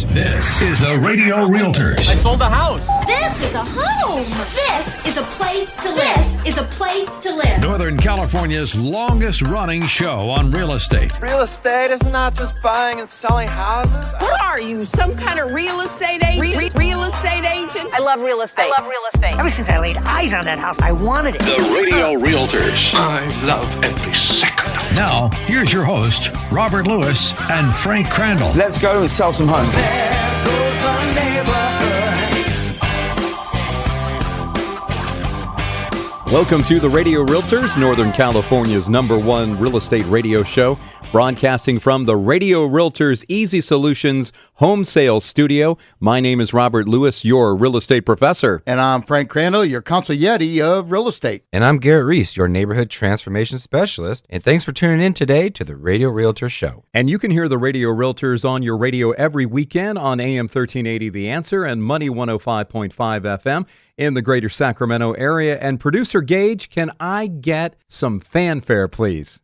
This is the Radio Realtors. I sold a house. This is a home. This is a place to live. This is a place to live. Northern California's longest running show on real estate. Real estate is not just buying and selling houses. What are you, some kind of real estate agent? Real estate agent? I love real estate. Ever since I laid eyes on that house, I wanted it. The Radio Realtors. I love every second. Now, here's your host, Robert Lewis and Frank Crandall. Let's go and sell some homes. Welcome to the Radio Realtors, Northern California's #1 real estate radio show, broadcasting from the Radio Realtors Easy Solutions Home Sales Studio. My name is Robert Lewis, your real estate professor. And I'm Frank Crandall, your consigliere of real estate. And I'm Garrett Rease, your neighborhood transformation specialist. And thanks for tuning in today to the Radio Realtors Show. And you can hear the Radio Realtors on your radio every weekend on AM 1380 The Answer and Money 105.5 FM in the greater Sacramento area. And producer Gage, can I get some fanfare, please?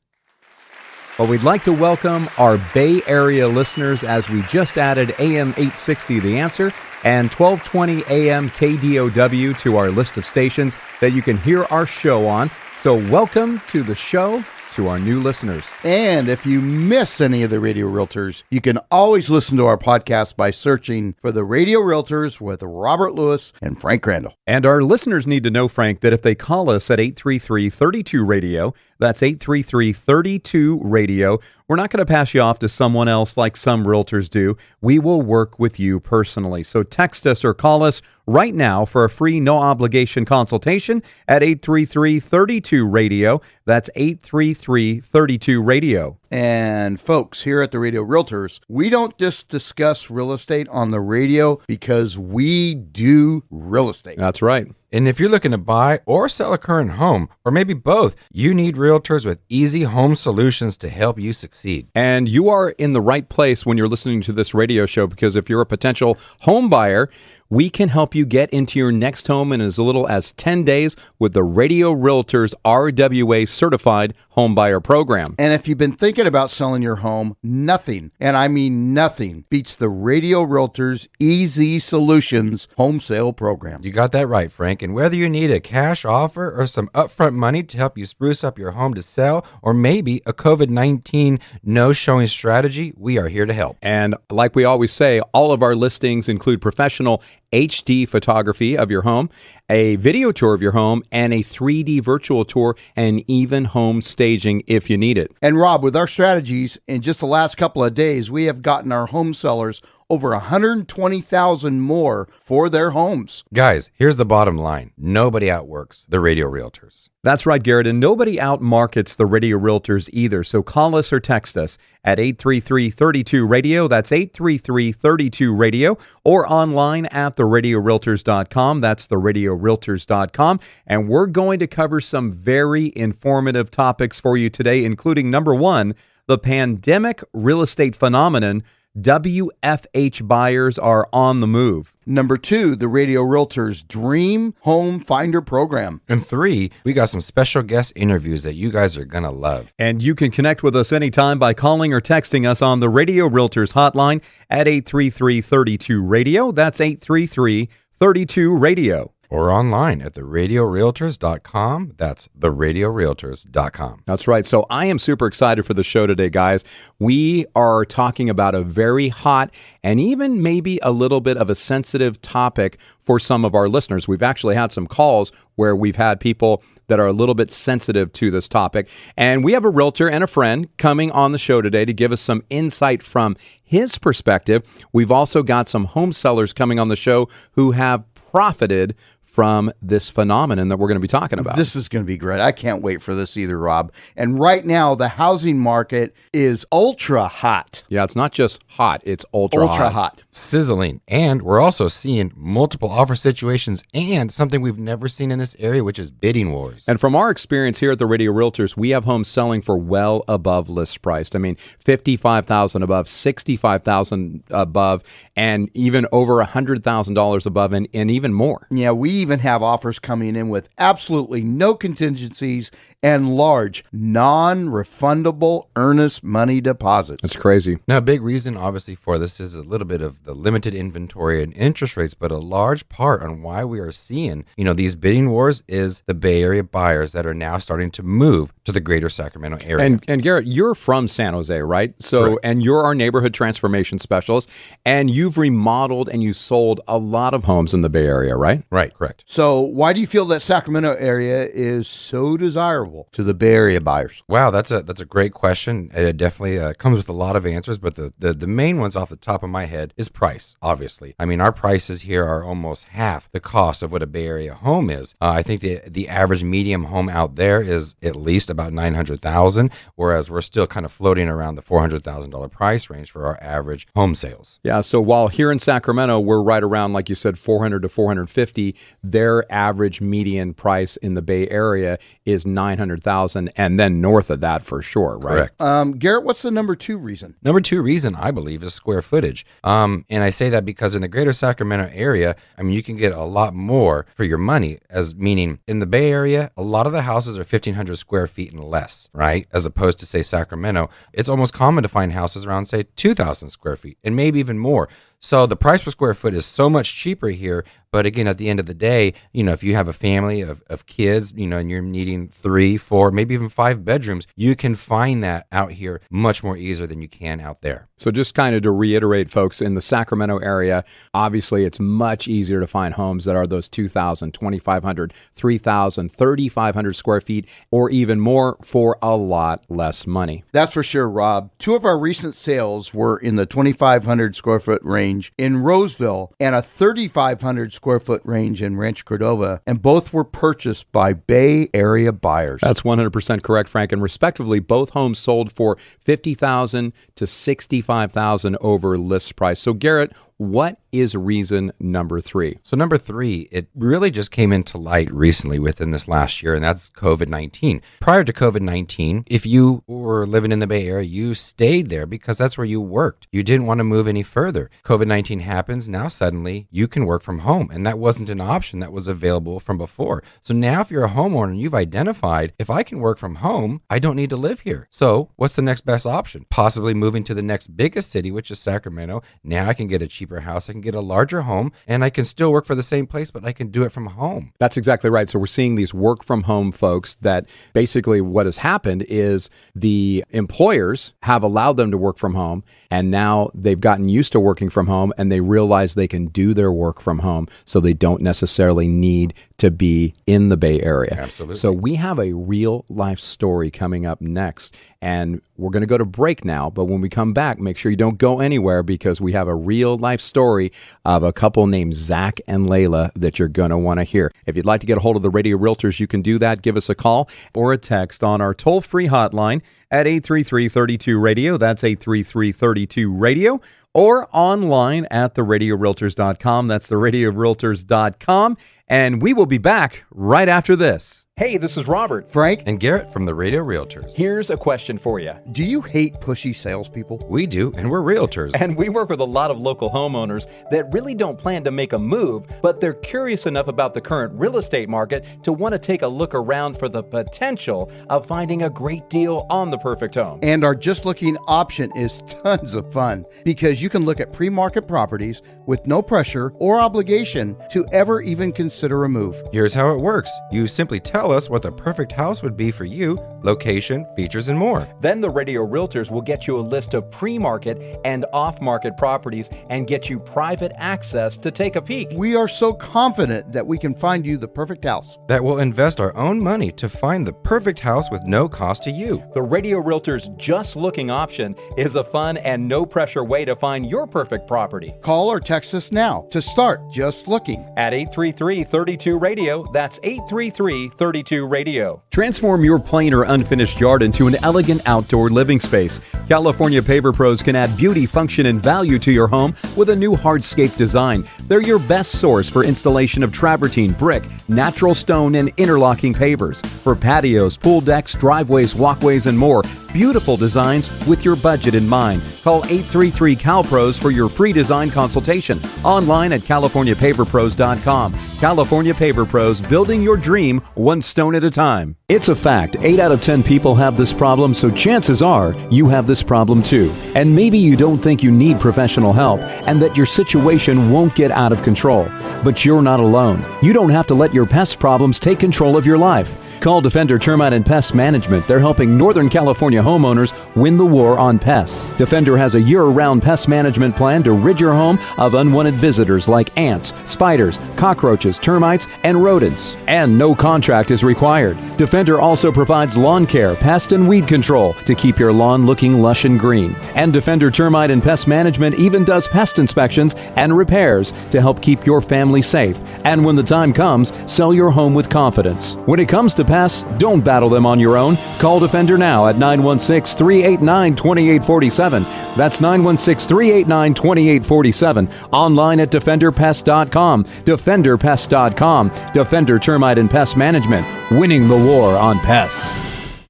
Well, we'd like to welcome our Bay Area listeners as we just added AM 860 The Answer and 1220 AM KDOW to our list of stations that you can hear our show on. So welcome to the show to our new listeners. And if you miss any of the Radio Realtors, you can always listen to our podcast by searching for the Radio Realtors with Robert Lewis and Frank Crandall. And our listeners need to know, Frank, that if they call us at 833-32-RADIO, that's 833-32-RADIO, we're not going to pass you off to someone else like some realtors do. We will work with you personally. So text us or call us right now for a free no-obligation consultation at 833-32-RADIO. That's 833-32-RADIO. And folks, here at the Radio Realtors, we don't just discuss real estate on the radio because we do real estate. That's right. And if you're looking to buy or sell a current home, or maybe both, you need realtors with easy home solutions to help you succeed. And you are in the right place when you're listening to this radio show, because if you're a potential home buyer, we can help you get into your next home in as little as 10 days with the Radio Realtors RWA Certified Home Buyer Program. And if you've been thinking about selling your home, nothing, and I mean nothing, beats the Radio Realtors Easy Solutions Home Sale Program. You got that right, Frank. And whether you need a cash offer or some upfront money to help you spruce up your home to sell, or maybe a COVID-19 no-showing strategy, we are here to help. And like we always say, all of our listings include professional HD photography of your home, a video tour of your home, and a 3D virtual tour, and even home staging if you need it. And Rob, with our strategies, in just the last couple of days, we have gotten our home sellers over $120,000 more for their homes. Guys, here's the bottom line. Nobody outworks the Radio Realtors. That's right, Garrett, and nobody outmarkets the Radio Realtors either. So call us or text us at 833-32-RADIO. That's 833-32-RADIO, or online at theradiorealtors.com. That's theradiorealtors.com. And we're going to cover some very informative topics for you today, including number one, the pandemic real estate phenomenon. WFH buyers are on the move. Number two, the Radio Realtors Dream Home Finder Program. And three, we got some special guest interviews that you guys are going to love. And you can connect with us anytime by calling or texting us on the Radio Realtors Hotline at 833-32-RADIO. That's 833-32-RADIO. Or online at theradiorealtors.com. That's theradiorealtors.com. That's right. So I am super excited for the show today, guys. We are talking about a very hot and even maybe a little bit of a sensitive topic for some of our listeners. We've actually had some calls where we've had people that are a little bit sensitive to this topic. And we have a realtor and a friend coming on the show today to give us some insight from his perspective. We've also got some home sellers coming on the show who have profited from this phenomenon that we're going to be talking about. This is going to be great. I can't wait for this either, Rob. And right now, the housing market is ultra hot. Yeah, it's not just hot, it's ultra hot. Sizzling. And we're also seeing multiple offer situations and something we've never seen in this area, which is bidding wars. And from our experience here at the Radio Realtors, we have homes selling for well above list price. I mean, $55,000 above, $65,000 above, and even over $100,000 above, and even more. Yeah, we even have offers coming in with absolutely no contingencies and large, non-refundable earnest money deposits. That's crazy. Now, a big reason, obviously, for this is a little bit of the limited inventory and interest rates, but a large part on why we are seeing, these bidding wars is the Bay Area buyers that are now starting to move to the greater Sacramento area. And Garrett, you're from San Jose, right? So, Correct. And you're our neighborhood transformation specialist, and you've remodeled and you sold a lot of homes in the Bay Area, right? Right, correct. So why do you feel that Sacramento area is so desirable to the Bay Area buyers? Wow, that's a great question. It definitely comes with a lot of answers, but the main ones off the top of my head is price, obviously. I mean, our prices here are almost half the cost of what a Bay Area home is. I think the average medium home out there is at least about $900,000, whereas we're still kind of floating around the $400,000 price range for our average home sales. Yeah, so while here in Sacramento, we're right around, like you said, 400 to 450, their average median price in the Bay Area is $900,000, and then north of that for sure, right? Correct. Garrett, what's the number two reason? Number two reason, I believe, is square footage. And I say that because in the greater Sacramento area, I mean, you can get a lot more for your money, as meaning in the Bay Area, a lot of the houses are 1,500 square feet and less, right? As opposed to, say, Sacramento, it's almost common to find houses around, say, 2,000 square feet and maybe even more. So the price per square foot is so much cheaper here. But again, at the end of the day, if you have a family of kids, and you're needing 3, 4, maybe even 5 bedrooms, you can find that out here much more easier than you can out there. So just kind of to reiterate, folks, in the Sacramento area, obviously it's much easier to find homes that are those 2,000, 2,500, 3,000, 3,500 square feet, or even more for a lot less money. That's for sure, Rob. 2 of our recent sales were in the 2,500 square foot range in Roseville and a 3,500 square foot range in Rancho Cordova, and both were purchased by Bay Area buyers. That's 100% correct, Frank. And respectively, both homes sold for $50,000 to $65,000 over list price. So, Garrett, what is reason number 3? So number 3, it really just came into light recently within this last year, and that's COVID-19. Prior to COVID-19, if you were living in the Bay Area, you stayed there because that's where you worked. You didn't want to move any further. COVID-19 happens. Now suddenly you can work from home, and that wasn't an option that was available from before. So now if you're a homeowner and you've identified, if I can work from home, I don't need to live here. So what's the next best option? Possibly moving to the next biggest city, which is Sacramento. Now I can get a cheaper house, I can get a larger home, and I can still work for the same place, but I can do it from home. That's exactly right. So we're seeing these work from home folks that basically what has happened is the employers have allowed them to work from home, and now they've gotten used to working from home, and they realize they can do their work from home, so they don't necessarily need to be in the Bay Area. Absolutely. So we have a real life story coming up next, and we're going to go to break now, but when we come back, make sure you don't go anywhere because we have a real life story of a couple named Zach and Layla that you're going to want to hear. If you'd like to get a hold of the Radio Realtors, you can do that. Give us a call or a text on our toll-free hotline at 833-32-RADIO. That's 833-32-RADIO. Or online at theradiorealtors.com. That's theradiorealtors.com. And we will be back right after this. Hey, this is Robert, Frank, And Garrett from the Radio Realtors. Here's a question for you. do you hate pushy salespeople? We do, and we're realtors. And we work with a lot of local homeowners that really don't plan to make a move, but they're curious enough about the current real estate market to want to take a look around for the potential of finding a great deal on the perfect home. And our Just Looking option is tons of fun because you can look at pre-market properties with no pressure or obligation to ever even consider a move. Here's how it works. You simply tell us what the perfect house would be for you, location, features, and more. Then the Radio Realtors will get you a list of pre-market and off-market properties and get you private access to take a peek. We are so confident that we can find you the perfect house. That will invest our own money to find the perfect house with no cost to you. The Radio Realtors Just Looking option is a fun and no-pressure way to find your perfect property. Call or text us now to start Just Looking. At 833-32-RADIO, that's 833-32-RADIO. Transform your plain or unfinished yard into an elegant outdoor living space. California Paver Pros can add beauty, function, and value to your home with a new hardscape design. They're your best source for installation of travertine, brick, natural stone, and interlocking pavers. For patios, pool decks, driveways, walkways, and more. Beautiful designs with your budget in mind. Call 833-CalPros for your free design consultation. Online at CaliforniaPaverPros.com. California Paver Pros, building your dream one stone at a time. It's a fact. 8 out of 10 people have this problem, so chances are you have this problem too. And maybe you don't think you need professional help and that your situation won't get out of control. But you're not alone. You don't have to let your pest problems take control of your life. Call Defender Termite and Pest Management. They're helping Northern California homeowners win the war on pests. Defender has a year-round pest management plan to rid your home of unwanted visitors like ants, spiders, cockroaches, termites, and rodents. And no contract is required. Defender also provides lawn care, pest and weed control to keep your lawn looking lush and green. And Defender Termite and Pest Management even does pest inspections and repairs to help keep your family safe. And when the time comes, sell your home with confidence. When it comes to pests, don't battle them on your own. Call Defender now at 916-389-2847. That's 916-389-2847. Online at DefenderPest.com. DefenderPest.com. Defender Termite and Pest Management. Winning the war on pests.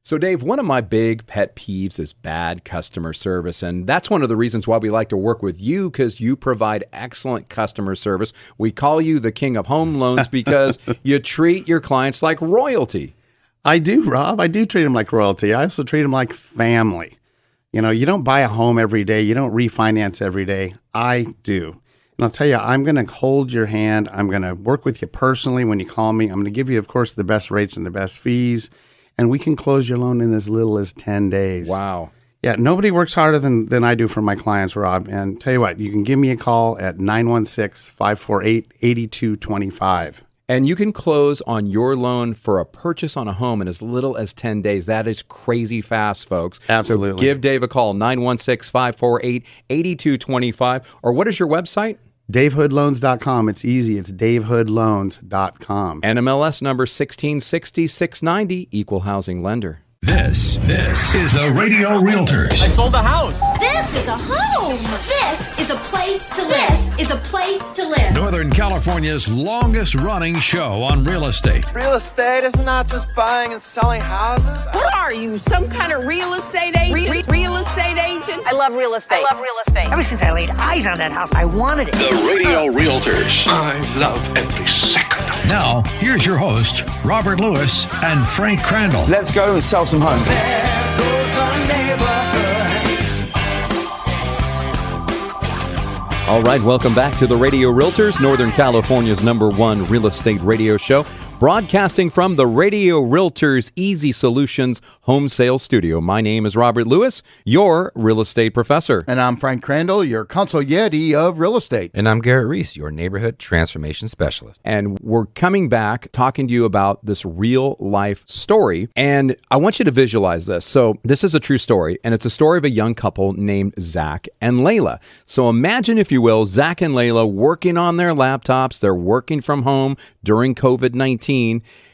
So, Dave, one of my big pet peeves is bad customer service, and that's one of the reasons why we like to work with you, because you provide excellent customer service. We call you the king of home loans because you treat your clients like royalty. I do, Rob. I do treat them like royalty. I also treat them like family. You know, you don't buy a home every day. You don't refinance every day. I do. And I'll tell you, I'm going to hold your hand. I'm going to work with you personally when you call me. I'm going to give you, of course, the best rates and the best fees. And we can close your loan in as little as 10 days. Wow. Yeah, nobody works harder than I do for my clients, Rob. And tell you what, you can give me a call at 916-548-8225. And you can close on your loan for a purchase on a home in as little as 10 days. That is crazy fast, folks. Absolutely. So give Dave a call, 916-548-8225. Or what is your website? DaveHoodLoans.com. It's easy. It's DaveHoodLoans.com. NMLS number 16690, equal housing lender. This is the Radio Realtors. I sold a house. This is a home. This is a place to live. This is a place to live. Northern California's longest running show on real estate. Real estate is not just buying and selling houses. What are you, some kind of real estate agent? Real estate agent? I love real estate. Ever since I laid eyes on that house, I wanted it. The Radio Realtors. I love every second. Now, here's your host, Robert Lewis and Frank Crandall. Let's go and sell some homes. All right, welcome back to the Radio Realtors, Northern California's #1 real estate radio show, broadcasting from the Radio Realtors Easy Solutions home sales studio. My name is Robert Lewis, your real estate professor. And I'm Frank Crandall, your consigliere of real estate. And I'm Garrett Rease, your neighborhood transformation specialist. And we're coming back talking to you about this real life story. And I want you to visualize this. So this is a true story, and it's a story of a young couple named Zach and Layla. So imagine, if you will, Zach and Layla working on their laptops. They're working from home during COVID-19.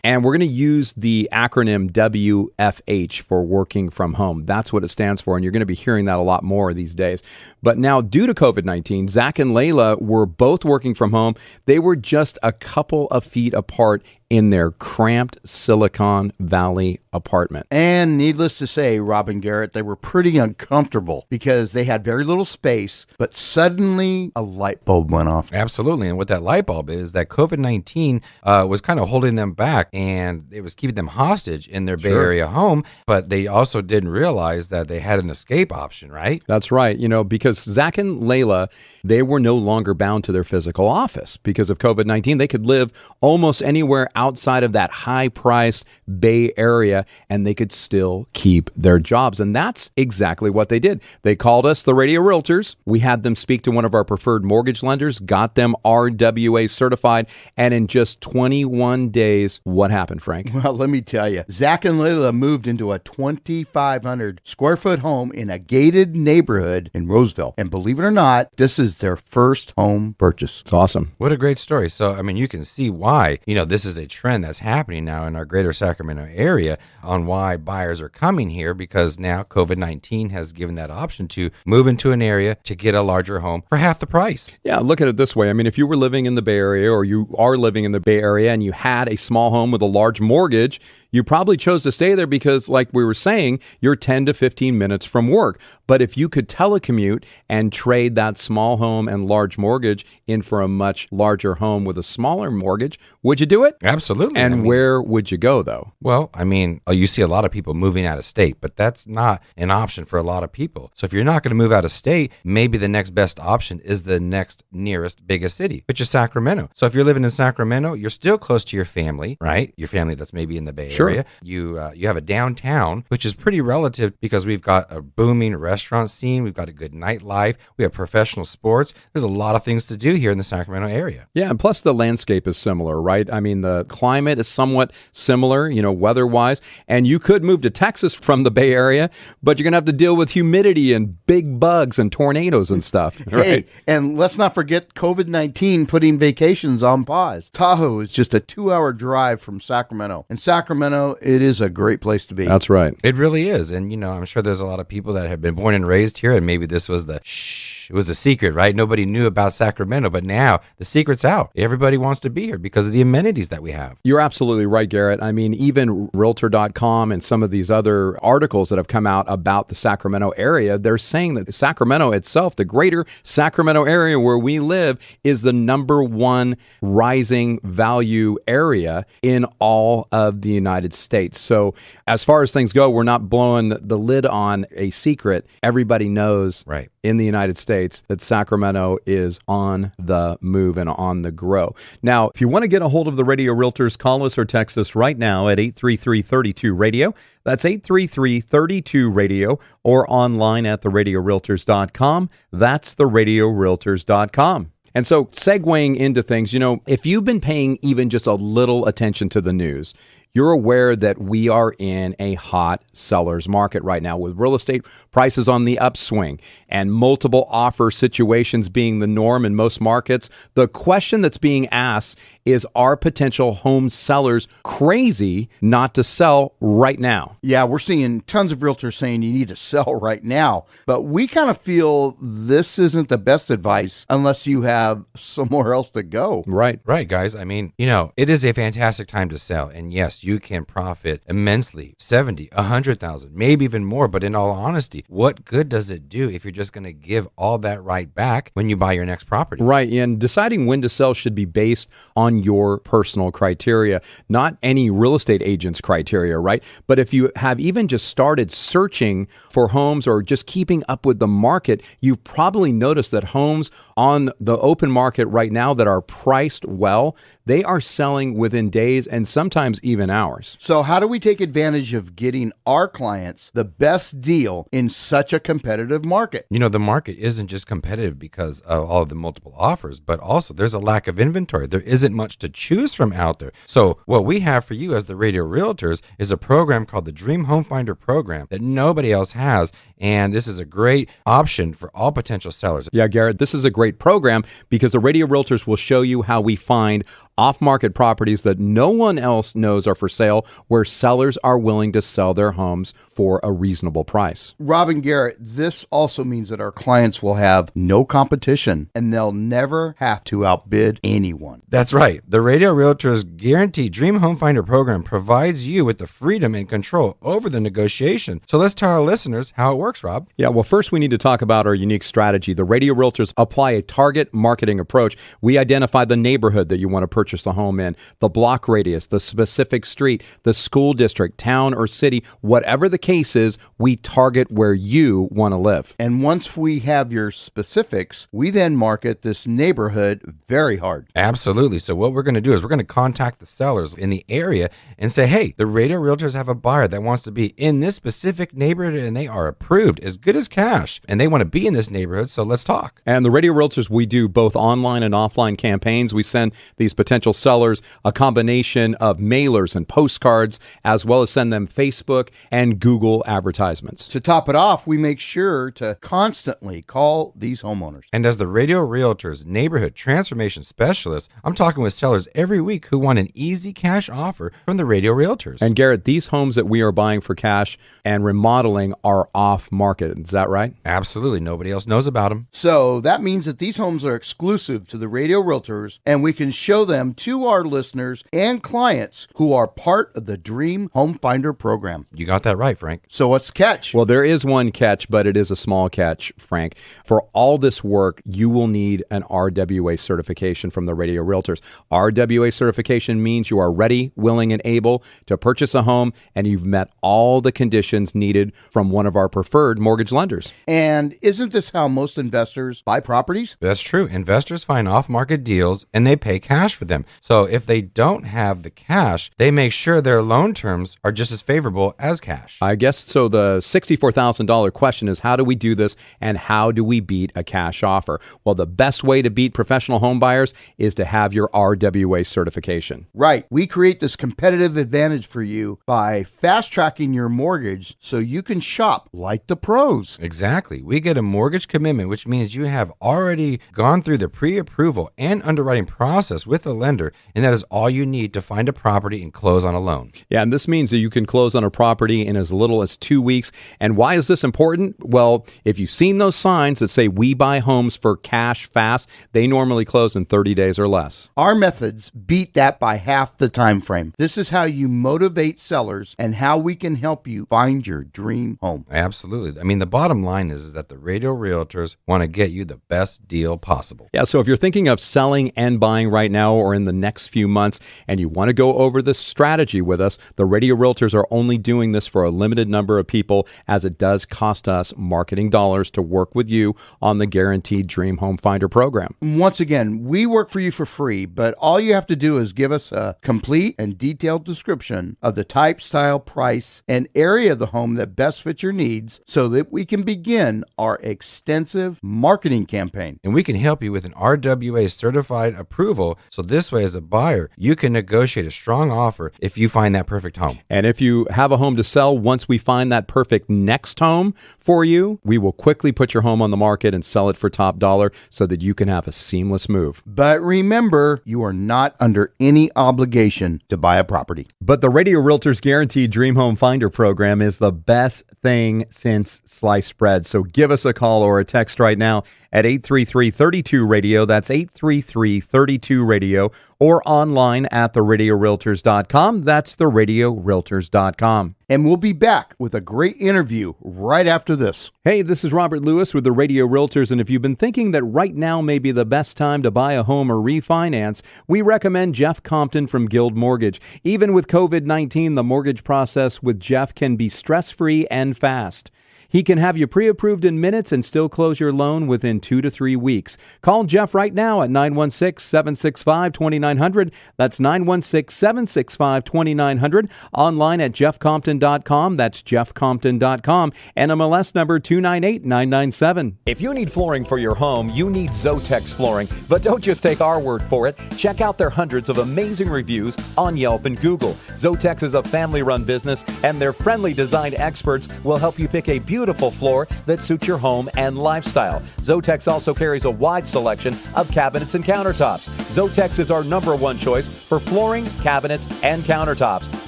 And we're going to use the acronym WFH for working from home. That's what it stands for. And you're going to be hearing that a lot more these days. But now, due to COVID-19, Zach and Layla were both working from home. They were just a couple of feet apart in their cramped Silicon Valley apartment. And needless to say, Rob and Garrett, they were pretty uncomfortable because they had very little space, but suddenly a light bulb went off. Absolutely. And what that light bulb is that COVID-19 was kind of holding them back, and it was keeping them hostage in their Bay Area home. But they also didn't realize that they had an escape option, right? That's right. You know, because Zach and Layla, they were no longer bound to their physical office. Because of COVID-19, they could live almost anywhere outside of that high-priced Bay Area, and they could still keep their jobs. And that's exactly what they did. They called us, the Radio Realtors. We had them speak to one of our preferred mortgage lenders, got them RWA certified, and in just 21 days, what happened, Frank? Well, let me tell you, Zach and Layla moved into a 2,500 square foot home in a gated neighborhood in Roseville. And believe it or not, this is their first home purchase. It's awesome. What a great story. So, I mean, you can see why, this is a trend that's happening now in our greater Sacramento area on why buyers are coming here, because now COVID-19 has given that option to move into an area to get a larger home for half the price. Yeah, look at it this way. I mean, if you were living in the Bay Area, or you are living in the Bay Area, and you had a small home with a large mortgage, you probably chose to stay there because, like we were saying, you're 10 to 15 minutes from work. But if you could telecommute and trade that small home and large mortgage in for a much larger home with a smaller mortgage, would you do it? Absolutely. And where would you go, though? Well, I mean, you see a lot of people moving out of state, but that's not an option for a lot of people. So if you're not going to move out of state, maybe the next best option is the next nearest biggest city, which is Sacramento. So if you're living in Sacramento, you're still close to your family, right? Your family that's maybe in the Bay Area. You have a downtown, which is pretty relative because we've got a booming restaurant scene. We've got a good nightlife. We have professional sports. There's a lot of things to do here in the Sacramento area. Yeah, and plus the landscape is similar, right? I mean, the climate is somewhat similar, weather-wise. And you could move to Texas from the Bay Area, but you're going to have to deal with humidity and big bugs and tornadoes and stuff. Right? Hey, and let's not forget COVID-19 putting vacations on pause. Tahoe is just a 2-hour drive from Sacramento. And Sacramento, it is a great place to be. That's right. It really is. And, I'm sure there's a lot of people that have been born and raised here, and maybe this was it was a secret, right? Nobody knew about Sacramento, but now the secret's out. Everybody wants to be here because of the amenities that we have. You're absolutely right, Garrett. I mean, even realtor.com and some of these other articles that have come out about the Sacramento area, they're saying that Sacramento itself, the greater Sacramento area where we live, is the number one rising value area in all of the United States. So as far as things go, we're not blowing the lid on a secret. Everybody knows in the United States that Sacramento is on the move and on the grow. Now, if you want to get a hold of the Radio Realtors, call us or text us right now at 833-32-RADIO. That's 833-32-RADIO, or online at theradiorealtors.com. That's theradiorealtors.com. And so segueing into things, if you've been paying even just a little attention to the news, you're aware that we are in a hot seller's market right now with real estate prices on the upswing and multiple offer situations being the norm in most markets. The question that's being asked is, are potential home sellers crazy not to sell right now? Yeah, we're seeing tons of realtors saying you need to sell right now, but we kind of feel this isn't the best advice unless you have somewhere else to go. Right, guys. I mean, it is a fantastic time to sell. And yes, you can profit immensely, 70, 100,000, maybe even more. But in all honesty, what good does it do if you're just going to give all that right back when you buy your next property? Right. And deciding when to sell should be based on your personal criteria, not any real estate agent's criteria, right? But if you have even just started searching for homes or just keeping up with the market, you've probably noticed that homes on the open market right now that are priced well, they are selling within days and sometimes even hours. So how do we take advantage of getting our clients the best deal in such a competitive market? The market isn't just competitive because of all of the multiple offers, but also there's a lack of inventory. There isn't much to choose from out there. So what we have for you as the Radio Realtors is a program called the Dream Home Finder program that nobody else has. And this is a great option for all potential sellers. Yeah, Garrett, this is a great program because the Radio Realtors will show you how we find off-market properties that no one else knows are for sale, where sellers are willing to sell their homes for a reasonable price. Rob and Garrett, this also means that our clients will have no competition and they'll never have to outbid anyone. That's right. The Radio Realtors Guaranteed Dream Home Finder program provides you with the freedom and control over the negotiation. So let's tell our listeners how it works, Rob. Yeah, well, first we need to talk about our unique strategy. The Radio Realtors apply a target marketing approach. We identify the neighborhood that you want to purchase the home in, the block radius, the specific street, the school district, town, or city, whatever the case is, we target where you want to live. And once we have your specifics, we then market this neighborhood very hard. Absolutely. So what we're going to do is we're going to contact the sellers in the area and say, hey, the Radio Realtors have a buyer that wants to be in this specific neighborhood and they are approved as good as cash and they want to be in this neighborhood. So let's talk. And the Radio Realtors, we do both online and offline campaigns. We send these potential potential sellers a combination of mailers and postcards, as well as send them Facebook and Google advertisements. To top it off, we make sure to constantly call these homeowners. And as the Radio Realtors Neighborhood Transformation Specialist, I'm talking with sellers every week who want an easy cash offer from the Radio Realtors. And Garrett, these homes that we are buying for cash and remodeling are off market. Is that right? Absolutely. Nobody else knows about them. So that means that these homes are exclusive to the Radio Realtors, and we can show them to our listeners and clients who are part of the Dream Home Finder program. You got that right, Frank. So what's the catch? Well, there is one catch, but it is a small catch, Frank. For all this work, you will need an RWA certification from the Radio Realtors. RWA certification means you are ready, willing, and able to purchase a home, and you've met all the conditions needed from one of our preferred mortgage lenders. And isn't this how most investors buy properties? That's true. Investors find off-market deals and they pay cash for them. So if they don't have the cash, they make sure their loan terms are just as favorable as cash. I guess so. The $64,000 question is, how do we do this and how do we beat a cash offer? Well, the best way to beat professional home buyers is to have your RWA certification. Right. We create this competitive advantage for you by fast-tracking your mortgage so you can shop like the pros. Exactly. We get a mortgage commitment, which means you have already gone through the pre-approval and underwriting process with the lender, and that is all you need to find a property and close on a loan. Yeah, and this means that you can close on a property in as little as 2 weeks. And why is this important? Well, if you've seen those signs that say we buy homes for cash fast, they normally close in 30 days or less. Our methods beat that by half the time frame. This is how you motivate sellers and how we can help you find your dream home. Absolutely. I mean, the bottom line is that the Radio Realtors want to get you the best deal possible. Yeah, so if you're thinking of selling and buying right now or in the next few months and you want to go over this strategy with us, the Radio Realtors are only doing this for a limited number of people, as it does cost us marketing dollars to work with you on the Guaranteed Dream Home Finder program. Once again, we work for you for free, but all you have to do is give us a complete and detailed description of the type, style, price, and area of the home that best fits your needs so that we can begin our extensive marketing campaign. And we can help you with an RWA certified approval, so this way as a buyer, you can negotiate a strong offer if you find that perfect home. And if you have a home to sell, once we find that perfect next home for you, we will quickly put your home on the market and sell it for top dollar so that you can have a seamless move. But remember, you are not under any obligation to buy a property. But the Radio Realtors Guaranteed Dream Home Finder program is the best thing since sliced bread. So give us a call or a text right now at 833-32-RADIO. That's 833-32-RADIO, or online at theradiorealtors.com. That's theradiorealtors.com. And we'll be back with a great interview right after this. Hey, this is Robert Lewis with the Radio Realtors, and if you've been thinking that right now may be the best time to buy a home or refinance, we recommend Jeff Compton from Guild Mortgage. Even with COVID-19, the mortgage process with Jeff can be stress-free and fast. He can have you pre-approved in minutes and still close your loan within 2 to 3 weeks. Call Jeff right now at 916-765-2900. That's 916-765-2900. Online at jeffcompton.com. That's jeffcompton.com. NMLS number 298997. If you need flooring for your home, you need Zotex Flooring. But don't just take our word for it. Check out their hundreds of amazing reviews on Yelp and Google. Zotex is a family-run business, and their friendly design experts will help you pick a beautiful floor that suits your home and lifestyle. Zotex also carries a wide selection of cabinets and countertops. Zotex is our #1 choice for flooring, cabinets, and countertops.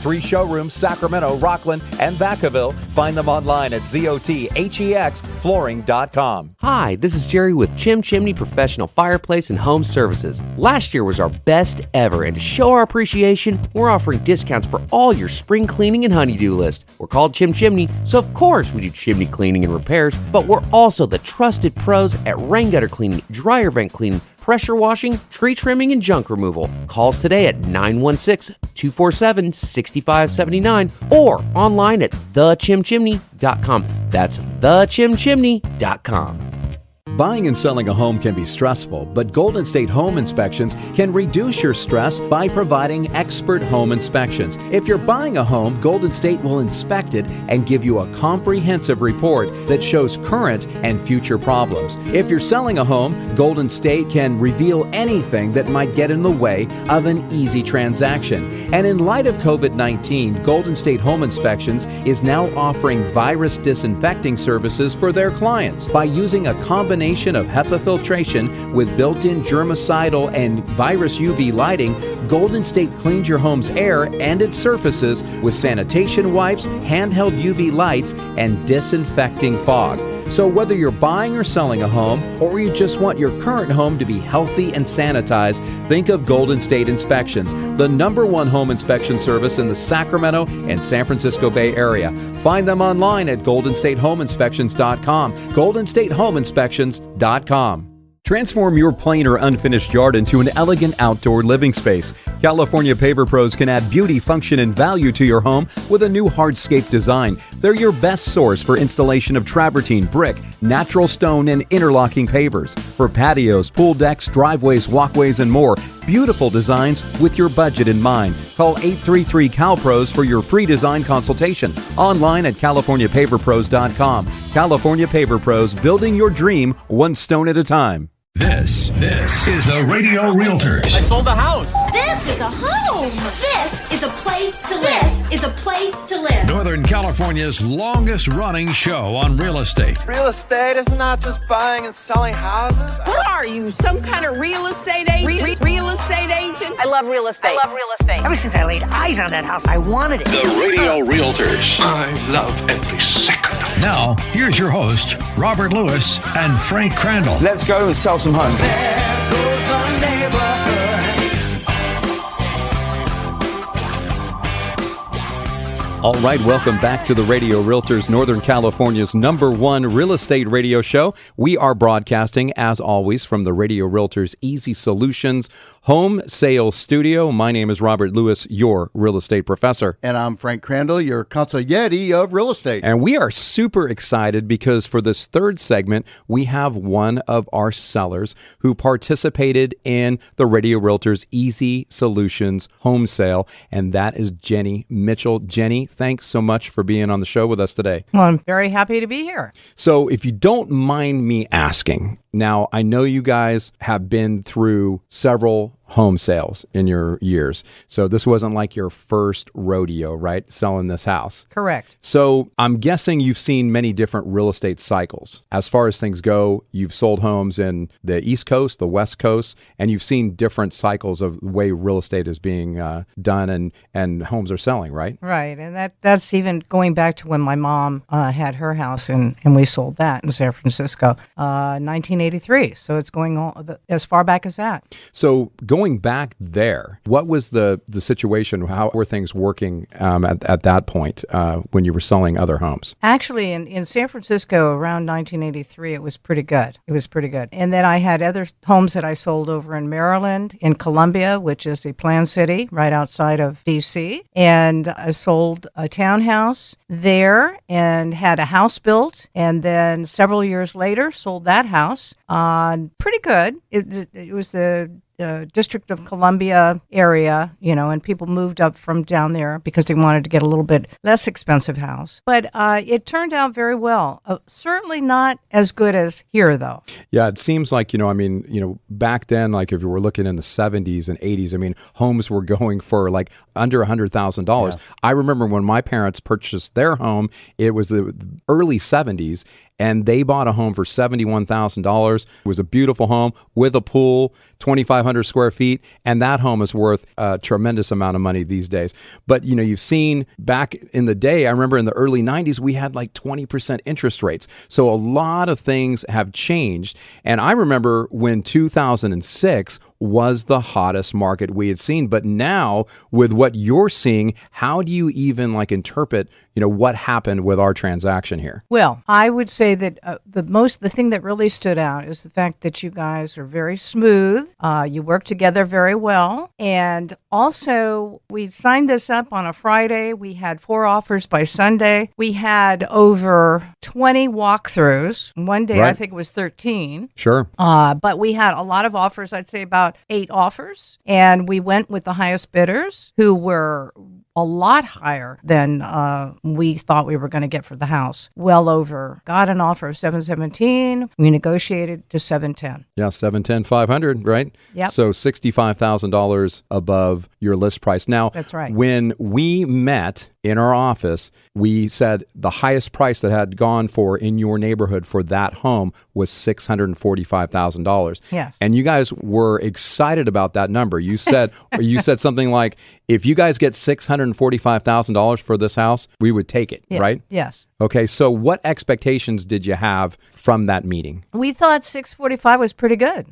3 showrooms, Sacramento, Rockland, and Vacaville. Find them online at ZOTHEXflooring.com. Hi, this is Jerry with Chim Chimney Professional Fireplace and Home Services. Last year was our best ever, and to show our appreciation, we're offering discounts for all your spring cleaning and honeydew list. We're called Chim Chimney, so of course we do chimney cleaning and repairs, but we're also the trusted pros at rain gutter cleaning, dryer vent cleaning, pressure washing, tree trimming, and junk removal. Call us today at 916-247-6579 or online at thechimchimney.com. That's thechimchimney.com. Buying and selling a home can be stressful, but Golden State Home Inspections can reduce your stress by providing expert home inspections. If you're buying a home, Golden State will inspect it and give you a comprehensive report that shows current and future problems. If you're selling a home, Golden State can reveal anything that might get in the way of an easy transaction. And in light of COVID-19, Golden State Home Inspections is now offering virus disinfecting services for their clients. By using a combination of HEPA filtration with built-in germicidal and virus UV lighting, Golden State cleans your home's air and its surfaces with sanitation wipes, handheld UV lights, and disinfecting fog. So whether you're buying or selling a home, or you just want your current home to be healthy and sanitized, think of Golden State Inspections, the #1 home inspection service in the Sacramento and San Francisco Bay Area. Find them online at goldenstatehomeinspections.com, goldenstatehomeinspections.com. Transform your plain or unfinished yard into an elegant outdoor living space. California Paver Pros can add beauty, function, and value to your home with a new hardscape design. They're your best source for installation of travertine, brick, natural stone, and interlocking pavers. For patios, pool decks, driveways, walkways, and more, beautiful designs with your budget in mind. Call 833-CalPros for your free design consultation. Online at CaliforniaPaverPros.com. California Paver Pros, building your dream one stone at a time. This is the Radio Realtors. I sold the house. This is a home. This is a place to live. This is a place to live. Northern California's longest running show on real estate. Real estate is not just buying and selling houses. What are you, some kind of real estate agent? Real estate agent? I love real estate. Ever since I laid eyes on that house, I wanted it. The Radio Realtors. I love every second. Now, here's your host, Robert Lewis and Frank Crandall. Let's go and sell some homes. All right, welcome back to the Radio Realtors, Northern California's #1 real estate radio show. We are broadcasting, as always, from the Radio Realtors Easy Solutions Home Sales Studio. My name is Robert Lewis, your real estate professor. And I'm Frank Crandall, your consigliere of real estate. And we are super excited because for this third segment, we have one of our sellers who participated in the Radio Realtors Easy Solutions home sale, and that is Jenny Mitchell. Jenny, thanks so much for being on the show with us today. Well, I'm very happy to be here. So if you don't mind me asking, now I know you guys have been through several home sales in your years. So this wasn't like your first rodeo, right? Selling this house. Correct. So I'm guessing you've seen many different real estate cycles. As far as things go, you've sold homes in the East Coast, the West Coast, and you've seen different cycles of the way real estate is being done and homes are selling, right? Right. And that's even going back to when my mom had her house and we sold that in San Francisco, 1983. So it's going on as far back as that. So going back there, what was the situation? How were things working at that point when you were selling other homes? Actually, in San Francisco around 1983, it was pretty good. And then I had other homes that I sold over in Maryland, in Columbia, which is a planned city right outside of D.C. And I sold a townhouse there and had a house built. And then several years later, sold that house. Pretty good. It was the District of Columbia area, and people moved up from down there because they wanted to get a little bit less expensive house. But it turned out very well. Certainly not as good as here, though. Yeah, it seems like, back then, like if you were looking in the 70s and 80s, homes were going for like under $100,000. Yeah. I remember when my parents purchased their home, it was the early 70s. And they bought a home for $71,000. It was a beautiful home with a pool, 2,500 square feet, and that home is worth a tremendous amount of money these days. But, you've seen back in the day, I remember in the early 90s, we had like 20% interest rates. So a lot of things have changed. And I remember when 2006 was the hottest market we had seen. But now, with what you're seeing, how do you even interpret, what happened with our transaction here? Well, I would say that the thing that really stood out is the fact that you guys are very smooth. You work together very well. And also, we signed this up on a Friday. We had 4 offers by Sunday. We had over 20 walkthroughs. One day, Right. I think it was 13. Sure. But we had a lot of offers. I'd say about 8 offers. And we went with the highest bidders, who were a lot higher than we thought we were going to get for the house. Well over. Got an offer of $717. We negotiated to $710. Yeah, $710,500, right? Yep. So $65,000 above your list price. Now, That's right. When we met in our office, we said the highest price that had gone for in your neighborhood for that home was $645,000. Yes. And you guys were excited about that number. You said something like, if you guys get $645,000 for this house, we would take it, Yeah. right? Yes. Okay, so what expectations did you have from that meeting? We thought 645 was pretty good.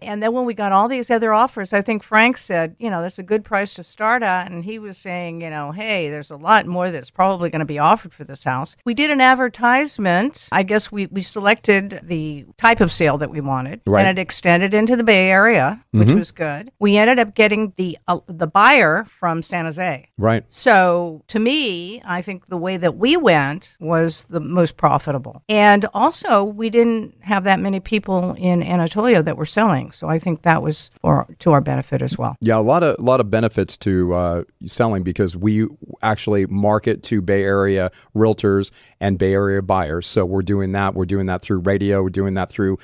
And then when we got all these other offers, I think Frank said, that's a good price to start at. And he was saying, hey, there's a lot more that's probably going to be offered for this house. We did an advertisement. I guess we selected the type of sale that we wanted. Right. And it extended into the Bay Area, which was good. We ended up getting the buyer from San Jose. Right. So to me, I think the way that we went was the most profitable. And also, we didn't have that many people in Anatolia that were selling. So I think that was to our benefit as well. Yeah, a lot of benefits to selling, because we actually market to Bay Area realtors and Bay Area buyers. So we're doing that. We're doing that through radio. We're doing that through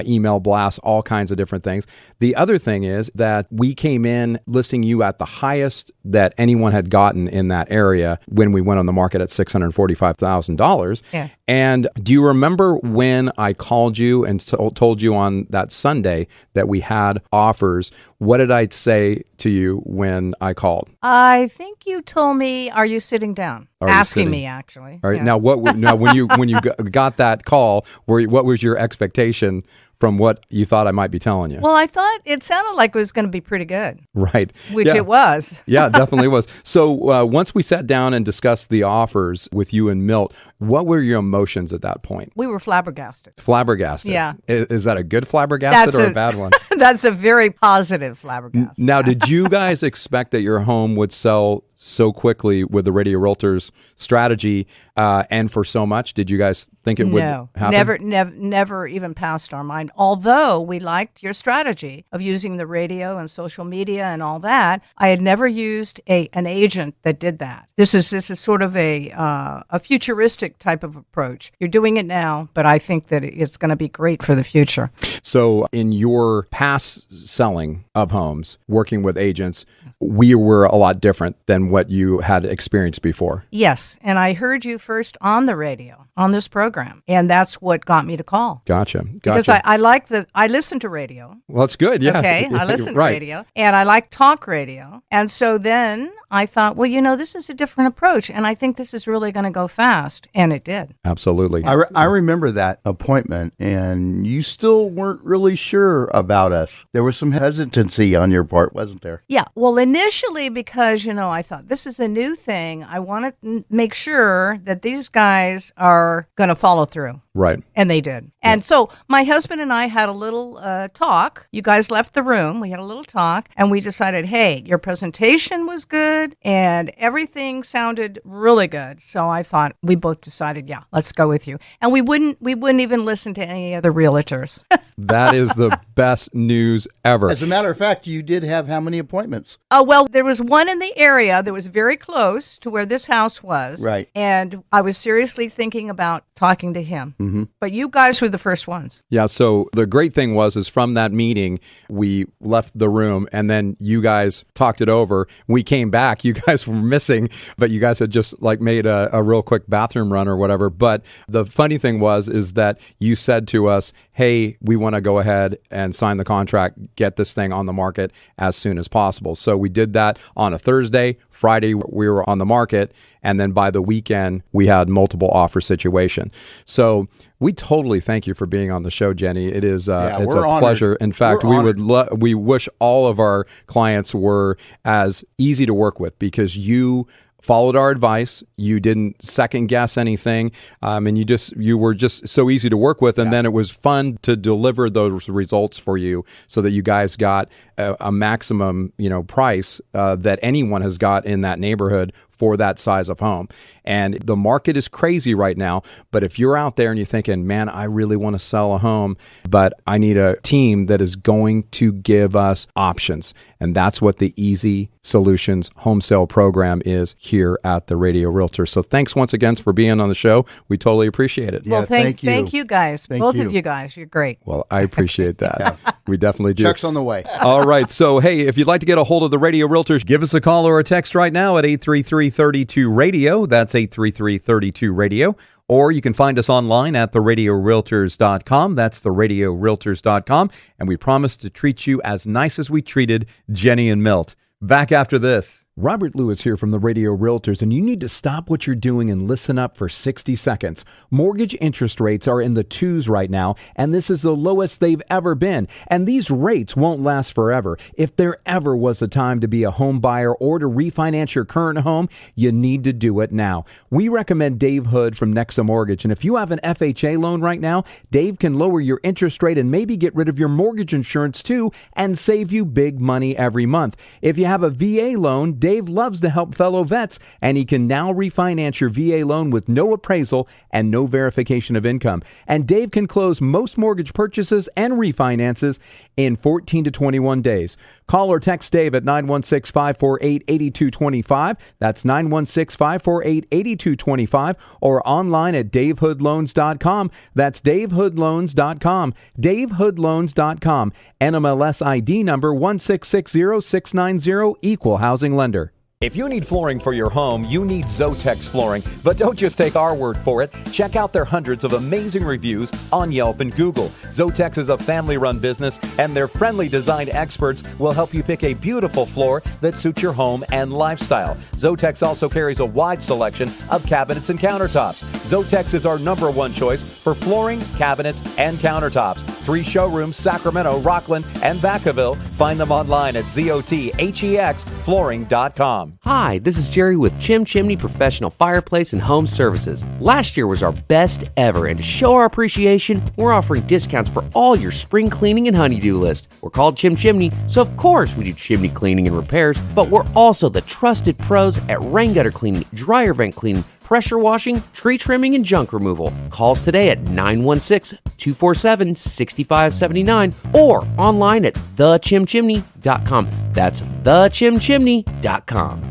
email blasts, all kinds of different things. The other thing is that we came in listing you at the highest that anyone had gotten in that area when we went on the market at $645,000. Yeah. And do you remember when I called you and told you on that Sunday that we had offers? What did I say to you when I called? I think you told me, "Are you sitting down?" Asking me, actually. All right. Yeah. Now, when you got that call, what was your expectation from what you thought I might be telling you? Well, I thought it sounded like it was going to be pretty good. Right. Which Yeah. it was. Yeah, it definitely was. So once we sat down and discussed the offers with you and Milt, what were your emotions at that point? We were flabbergasted. Flabbergasted. Yeah. Is that a good flabbergasted or a bad one? That's a very positive flabbergasted. Now, did you guys expect that your home would sell so quickly with the Radio Realtors strategy and for so much? Did you guys think it would happen? Never even passed our mind. Although we liked your strategy of using the radio and social media and all that, I had never used an agent that did that. This is sort of a futuristic type of approach. You're doing it now, but I think that it's going to be great for the future. So in your past selling of homes, working with agents, we were a lot different than what you had experienced before. Yes, and I heard you first on the radio, on this program, and that's what got me to call. Gotcha. Because I listen to radio. Well, that's good, yeah. Okay, I listen to Right. radio, and I like talk radio. And so then I thought, well, this is a different approach, and I think this is really going to go fast, and it did. Absolutely. I remember that appointment, and you still weren't really sure about us. There was some hesitancy on your part, wasn't there? Yeah, well, initially because, I thought this is a new thing. I want to make sure that these guys are going to follow through. Right. And they did. And so my husband and I had a little talk. You guys left the room. We had a little talk, and we decided, hey, your presentation was good and everything sounded really good. So I thought, we both decided, yeah, let's go with you. And we wouldn't even listen to any other realtors. That is the best news ever. As a matter of fact, you did have how many appointments? Oh, well, there was one in the area that was very close to where this house was. Right. And I was seriously thinking about talking to him. Mm-hmm. But you guys were the first ones. Yeah, so the great thing is from that meeting, we left the room and then you guys talked it over. We came back, you guys were missing, but you guys had just made a real quick bathroom run or whatever. But the funny thing is that you said to us, hey, hey, we want to go ahead and sign the contract, get this thing on the market as soon as possible. So we did that on a Thursday. Friday, we were on the market. And then by the weekend, we had multiple offer situation. So we totally thank you for being on the show, Jenny. It is it's a honored. pleasure. In fact, we wish all of our clients were as easy to work with, because you followed our advice. You didn't second guess anything, and you were just so easy to work with. And then it was fun to deliver those results for you, so that you guys got a maximum, price that anyone has got in that neighborhood for that size of home. And the market is crazy right now. But if you're out there and you're thinking, man, I really want to sell a home, but I need a team that is going to give us options. And that's what the Easy Solutions Home Sale Program is here at the Radio Realtor. So thanks once again for being on the show. We totally appreciate it. Well, thank you guys. Both of you guys. You're great. Well, I appreciate that. We definitely do. Check's on the way. All right. So, hey, if you'd like to get a hold of the Radio Realtors, give us a call or a text right now at 833-32-RADIO. That's 833-32-RADIO. Or you can find us online at theradiorealtors.com. That's theradiorealtors.com. And we promise to treat you as nice as we treated Jenny and Milt. Back after this. Robert Lewis here from the Radio Realtors, and you need to stop what you're doing and listen up for 60 seconds. Mortgage interest rates are in the 2s right now, and this is the lowest they've ever been. And these rates won't last forever. If there ever was a time to be a home buyer or to refinance your current home, you need to do it now. We recommend Dave Hood from Nexa Mortgage, and if you have an FHA loan right now, Dave can lower your interest rate and maybe get rid of your mortgage insurance too and save you big money every month. If you have a VA loan, Dave loves to help fellow vets, and he can now refinance your VA loan with no appraisal and no verification of income. And Dave can close most mortgage purchases and refinances in 14 to 21 days. Call or text Dave at 916-548-8225. That's 916-548-8225, or online at davehoodloans.com. That's davehoodloans.com. davehoodloans.com. NMLS ID number 1660690, equal housing lender. If you need flooring for your home, you need Zotex Flooring. But don't just take our word for it. Check out their hundreds of amazing reviews on Yelp and Google. Zotex is a family-run business, and their friendly design experts will help you pick a beautiful floor that suits your home and lifestyle. Zotex also carries a wide selection of cabinets and countertops. Zotex is our #1 choice for flooring, cabinets, and countertops. 3 showrooms, Sacramento, Rockland, and Vacaville. Find them online at zothexflooring.com. Hi, this is Jerry with Chim Chimney Professional Fireplace and Home Services. Last year was our best ever, and to show our appreciation, we're offering discounts for all your spring cleaning and honeydew list. We're called Chim Chimney, so of course we do chimney cleaning and repairs, but we're also the trusted pros at rain gutter cleaning, dryer vent cleaning, pressure washing, tree trimming, and junk removal. Call us today at 916-247-6579 or online at thechimchimney.com. That's thechimchimney.com.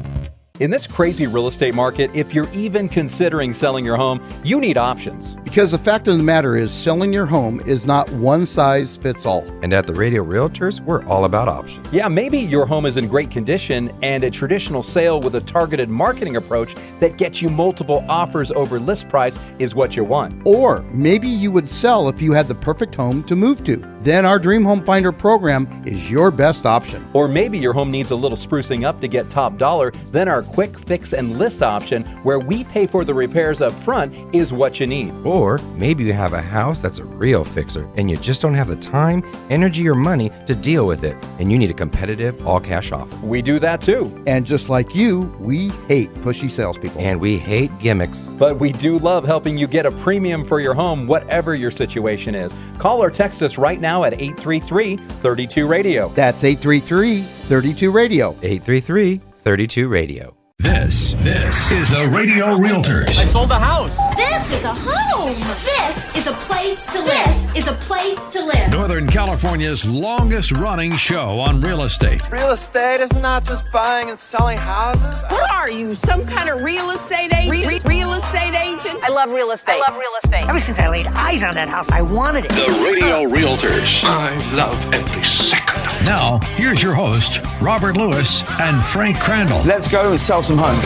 In this crazy real estate market, if you're even considering selling your home, you need options. Because the fact of the matter is, selling your home is not one size fits all. And at the Radio Realtors, we're all about options. Yeah, maybe your home is in great condition and a traditional sale with a targeted marketing approach that gets you multiple offers over list price is what you want. Or maybe you would sell if you had the perfect home to move to. Then our Dream Home Finder program is your best option. Or maybe your home needs a little sprucing up to get top dollar. Then our quick fix and list option, where we pay for the repairs up front, is what you need. Or maybe you have a house that's a real fixer and you just don't have the time, energy, or money to deal with it, and you need a competitive all-cash offer. We do that too. And just like you, we hate pushy salespeople. And we hate gimmicks. But we do love helping you get a premium for your home, whatever your situation is. Call or text us right now at 833-32-RADIO. That's 833-32-RADIO. 833-32-RADIO. This is the Radio Realtors. I sold a house. This is a home. This is a place to live. This is a place to live. Northern California's longest running show on real estate. Real estate is not just buying and selling houses. What are you, some kind of real estate agent? Real estate agent? I love real estate. Ever since I laid eyes on that house, I wanted it. The Radio Realtors. I love every second. Now, here's your host, Robert Lewis and Frank Crandall. Let's go and sell some homes.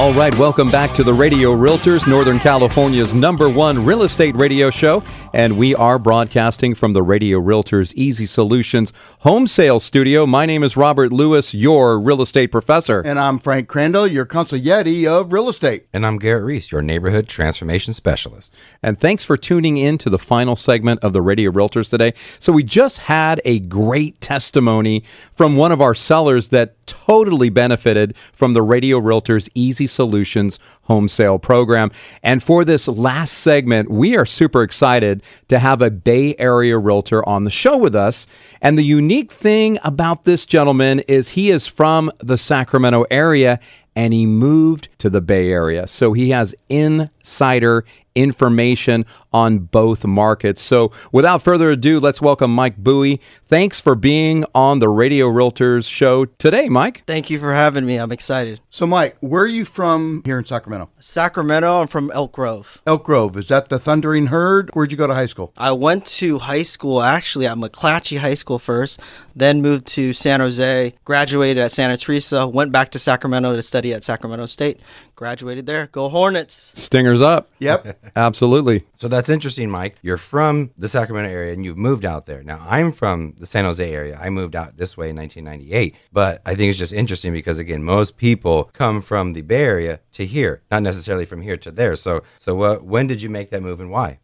All right, welcome back to the Radio Realtors, Northern California's #1 real estate radio show. And we are broadcasting from the Radio Realtors Easy Solutions home sales studio. My name is Robert Lewis, your real estate professor. And I'm Frank Crandall, your consigliere of real estate. And I'm Garrett Rease, your neighborhood transformation specialist. And thanks for tuning in to the final segment of the Radio Realtors today. So we just had a great testimony from one of our sellers that totally benefited from the Radio Realtors Easy Solutions home sale program. And for this last segment, we are super excited to have a Bay Area realtor on the show with us. And the unique thing about this gentleman is he is from the Sacramento area and he moved to the Bay Area. So he has insider information on both markets. So without further ado, let's welcome Mike Bowie. Thanks for being on the Radio Realtors show today, Mike. Thank you for having me. I'm excited. So, Mike, where are you from here in Sacramento? Sacramento, I'm from Elk Grove. Elk Grove. Is that the Thundering Herd? Where'd you go to high school? I went to high school, actually, at McClatchy High School first, then moved to San Jose, graduated at Santa Teresa, went back to Sacramento to study at Sacramento State, graduated there. Go Hornets. Stingers up. Yep. Absolutely. So that's interesting, Mike. You're from the Sacramento area and you've moved out there. Now, I'm from the San Jose area. I moved out this way in 1998. But I think it's just interesting because, again, most people come from the Bay Area to here, not necessarily from here to there. So when did you make that move and why?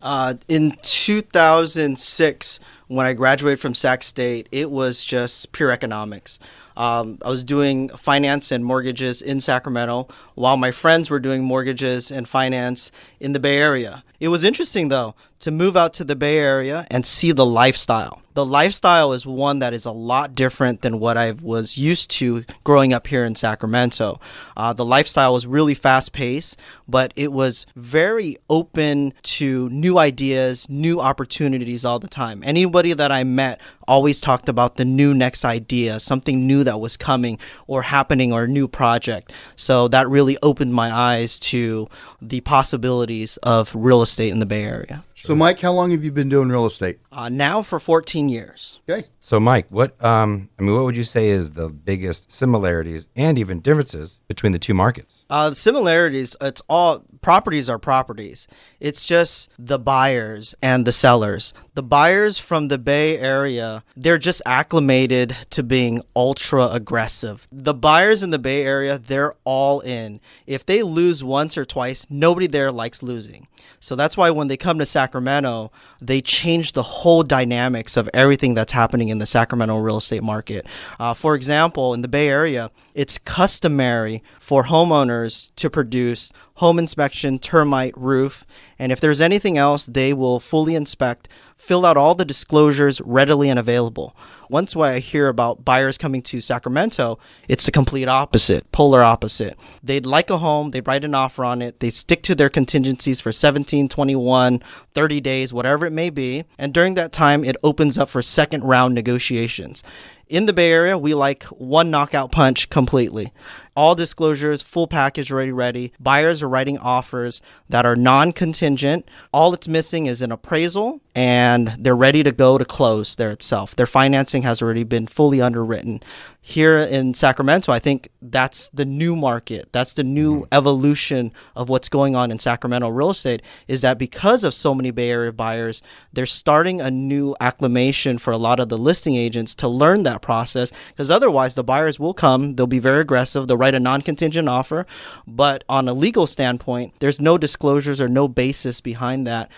In 2006, when I graduated from Sac State, it was just pure economics. I was doing finance and mortgages in Sacramento while my friends were doing mortgages and finance in the Bay Area. It was interesting, though, to move out to the Bay Area and see the lifestyle. The lifestyle is one that is a lot different than what I was used to growing up here in Sacramento. The lifestyle was really fast-paced, but it was very open to new ideas, new opportunities all the time. Anybody that I met always talked about the new next idea, something new that was coming or happening or a new project. So that really opened my eyes to the possibilities of real estate in the Bay Area. So, Mike, how long have you been doing real estate? Now for 14 years. Okay. So, Mike, what would you say is the biggest similarities and even differences between the two markets? The similarities, it's all properties are properties. It's just the buyers and the sellers. The buyers from the Bay Area, they're just acclimated to being ultra aggressive. The buyers in the Bay Area, they're all in. If they lose once or twice, nobody there likes losing. So that's why when they come to Sacramento, they change the whole dynamics of everything that's happening in the Sacramento real estate market. For example, in the Bay Area, it's customary for homeowners to produce home inspection, termite, roof, and if there's anything else, they will fully inspect, fill out all the disclosures readily and available. Once when I hear about buyers coming to Sacramento, it's the complete opposite, polar opposite. They'd like a home, they write an offer on it, they stick to their contingencies for 17, 21, 30 days, whatever it may be, and during that time, it opens up for second round negotiations. In the Bay Area, we like one knockout punch completely. All disclosures, full package already ready. Buyers are writing offers that are non-contingent. All it's missing is an appraisal, and they're ready to go to close there itself. Their financing has already been fully underwritten. Here in Sacramento, I think that's the new market. That's the new evolution of what's going on in Sacramento real estate, is that because of so many Bay Area buyers, they're starting a new acclimation for a lot of the listing agents to learn that process, because otherwise the buyers will come, they'll be very aggressive, they'll write a non-contingent offer, but on a legal standpoint, there's no disclosures or no basis behind that.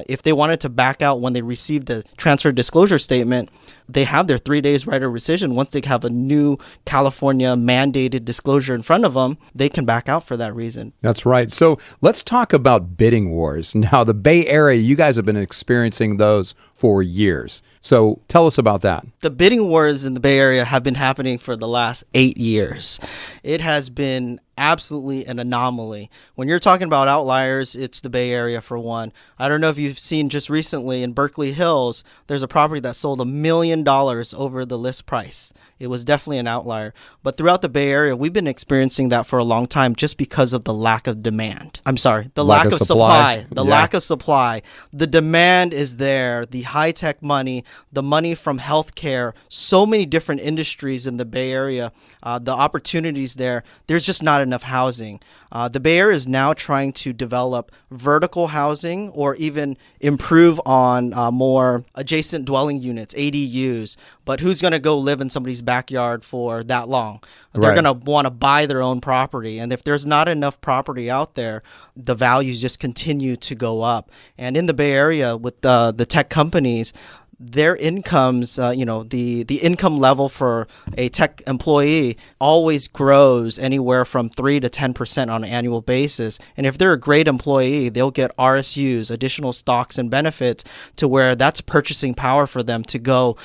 If they wanted to back out when they received the transfer disclosure statement, they have their 3 days right of rescission. Once they have a new California mandated disclosure in front of them, they can back out for that reason. That's right. So let's talk about bidding wars. Now, the Bay Area, you guys have been experiencing those for years. So tell us about that. The bidding wars in the Bay Area have been happening for the last 8 years. It has been absolutely an anomaly. When you're talking about outliers, it's the Bay Area for one. I don't know if you've seen just recently in Berkeley Hills, there's a property that sold $1 million over the list price. It was definitely an outlier. But throughout the Bay Area, we've been experiencing that for a long time just because of the lack of demand. I'm sorry, the lack of supply. Lack of supply. The demand is there. The high-tech money, the money from healthcare, so many different industries in the Bay Area, the opportunities there. There's just not enough housing. The Bay Area is now trying to develop vertical housing or even improve on more adjacent dwelling units, ADUs. But who's going to go live in somebody's backyard for that long? They're going to want to buy their own property. And if there's not enough property out there, the values just continue to go up. And in the Bay Area with the tech companies, their incomes, the income level for a tech employee always grows anywhere from 3 to 10% on an annual basis. And if they're a great employee, they'll get RSUs, additional stocks and benefits, to where that's purchasing power for them to go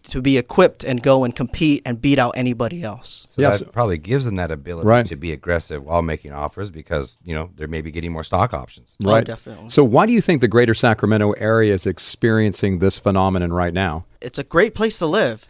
to be equipped and go and compete and beat out anybody else. So that probably gives them that ability to be aggressive while making offers because, they're maybe getting more stock options. Right. Oh, definitely. So why do you think the greater Sacramento area is experiencing this phenomenon right now? It's a great place to live.